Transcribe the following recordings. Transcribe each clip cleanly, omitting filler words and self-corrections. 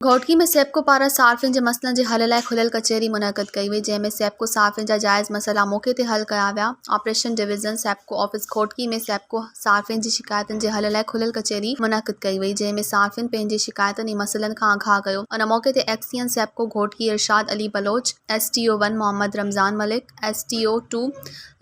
घोटकी में सेप्को पारां सार्फ़िन जे मसइलनि जे हल लाइ खुलियल कचहरी मुनक़द कई वई, जंहिं में सेप्को सार्फ़िन जा जाइज़ मसइला मौक़े ते हल कया विया। ऑपरेशन डिवीज़न सेप्को ऑफिस घोटकी में सेप्को सार्फ़िन जी शिकायतुनि जे हल लाइ खुलियल कचहरी मुनक़द कई वई, जंहिं में सार्फ़िन पंहिंजी शिकायतुनि ऐं मसइलनि खां आगाह कयो। उन मौक़े ते XEN SEPCO Ghotki Irshad Ali Baloch, STO 1 Mohammad Ramzan Malik, STO 2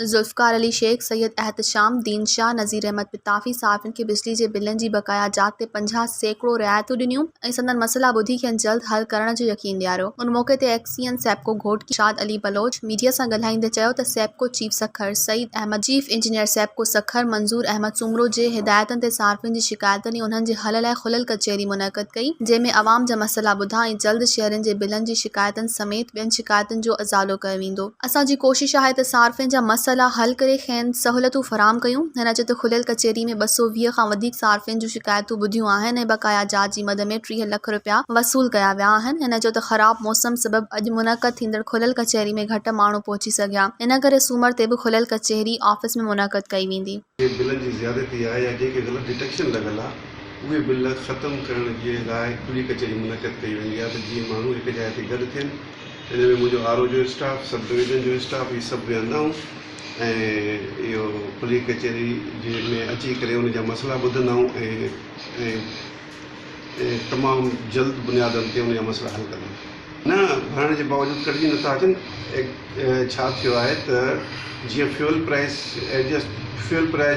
Zulfikar Ali Sheikh, Syed Ehtesham दीन शाह, नज़ीर अहमद पिताफ़ी सार्फ़िन खे बिजली जे बिलनि जी बक़ाया जात ते 50% रिआयतूं ॾिनियूं ऐं संदनि मसइला ॿुधी खेनि जल्द हल करण जो यकीन ॾियारियो। उन मौक़े ते एक्सीएन सेप्को घोटकी इरशाद अली बलोच मीडिया सां ॻाल्हाईंदे चयो त SEPCO chief Sukkur Saeed Ahmed, chief engineer SEPCO Sukkur Manzoor Ahmed Soomro जे हिदायतुनि ते सार्फ़िन जी शिकायतुनि ऐं उन्हनि जे हल लाइ खुलियल कचहरी मुनक़द कई, जंहिं में अवाम जा मसइला ॿुधा ऐं जल्द शहरनि जे बिलनि जी शिकायतुनि समेत ॿियनि शिकायतुनि जो इज़ालो कयो वेंदो। असांजी कोशिश आहे त सार्फ़िन जा मसइला हल करे खेनि सहूलियतूं फ़राहम कयूं। हिन चयो त खुलियल कचहरी में 220 खां वधीक सार्फ़िन जूं शिकायतूं ॿुधियूं आहिनि ऐं बक़ाया जात जी मद में 30 लख रुपया वसूल कया विया आहिनि। हिन चयो त ख़राब मौसम सबबि अॼु मुनक़द थींदड़ खुलियल कचहरी में घटि माण्हू पहुची सघिया। इन करे सूमर ते बि खुलियल कचहरी ऑफिस में मुनक़द कई वेंदी। बिलनि जी ज़्यादती आहे या जेके ग़लति डिटेक्शन लॻल आहे उहे बिल ख़तमु करण जे लाइ खुली कचहरी मुनक़द कई वेंदी आहे, त जीअं माण्हू हिकु जाइ ते गॾु थियनि। हिन में मुंहिंजो RO जो स्टाफ, सब डिवीज़न जो स्टाफ, इहे सभु वेहंदा आहियूं ऐं इहो खुली कचहरी जे में अची करे उन जा मसइला ॿुधंदा आहियूं ऐं तमामु जल्द बुनियादनि ते उन जा मसइला हल कंदा आहियूं। न भरण जे बावजूदि कढी नथा अचनि। छा थियो आहे त जीअं फ्यूल प्राइस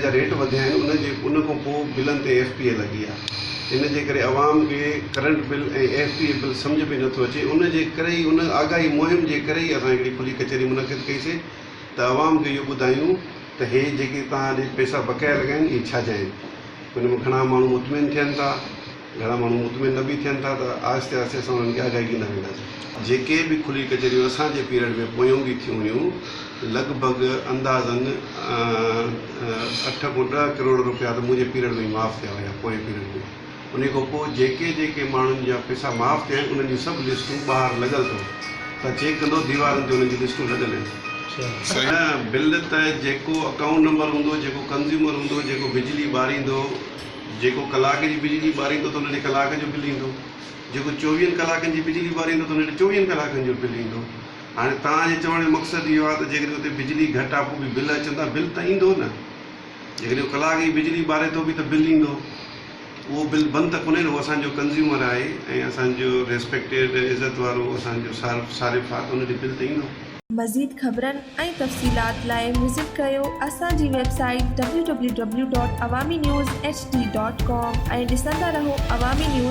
जा रेट वधिया आहिनि, उन खां पोइ बिलनि ते FPA लॻी आहे। इन जे करे अवाम खे करंट बिल ऐं FPA बिल सम्झ में नथो अचे। उन जे करे ई, उन आगाही मुहिम जे करे ई असां हिकिड़ी खुली कचहरी मुनक़द कईसीं त अवाम खे इहो ॿुधायूं त हे जेके तव्हां ॾे पैसा बक़ाया लॻा आहिनि इहे छा आहिनि। उन में घणा माण्हू मुतमिन थियनि था, घणा माण्हू मुतमिन न बि थियनि था, त आहिस्ते आहिस्ते असां उन्हनि खे आगाही ॾींदा वेंदासीं। जेके बि खुली कचहरियूं असांजे पीरियड में पोयों बि थियूं हुयूं, लॻभॻि अंदाज़न 8 खां 10 करोड़ रुपया त मुंहिंजे पीरियड में ई माफ़ु थिया हुया, पोएं पीरियड में। उन खां पोइ जेके माण्हुनि जा पैसा माफ़ु थिया आहिनि उन्हनि जूं सभु लिस्टूं ॿाहिरि लॻल अथव, त चेक कंदो दीवारनि ते उन्हनि जी लिस्टूं लॻल आहिनि। न बिल त जेको अकाउंट नंबर हूंदो, जेको कंज़्यूमर हूंदो, जेको बिजली ॿारींदो, जेको कलाक जी बिजली ॿारींदो त उन ॾे कलाक जो बिल ईंदो, जेको 24 कलाकनि जी बिजली ॿारींदो त उन ॾे 24 कलाकनि जो बिल ईंदो। हाणे तव्हांजे चवण जो मक़सदु इहो आहे त जेकॾहिं उते बिजली घटि आहे पोइ बि बिल अचंदा, बिल त ईंदो न। जेकॾहिं कलाक जी बिजली ॿारे थो बि त बिल ईंदो। उहो बिल बंदि त कोन्हे न, उहो असांजो कंज़्यूमर आहे ऐं असांजो रेस्पेक्टेड इज़त वारो असांजो सारिफ़ आहे, त उन ॾे बिल त ईंदो। मज़ीद ख़बरनि ऐं तफ़सीलात लाइ विज़िट कयो असांजी वेबसाइट www.awamiNewsHD.com ऐं ॾिसंदा रहो अवामी न्यूज़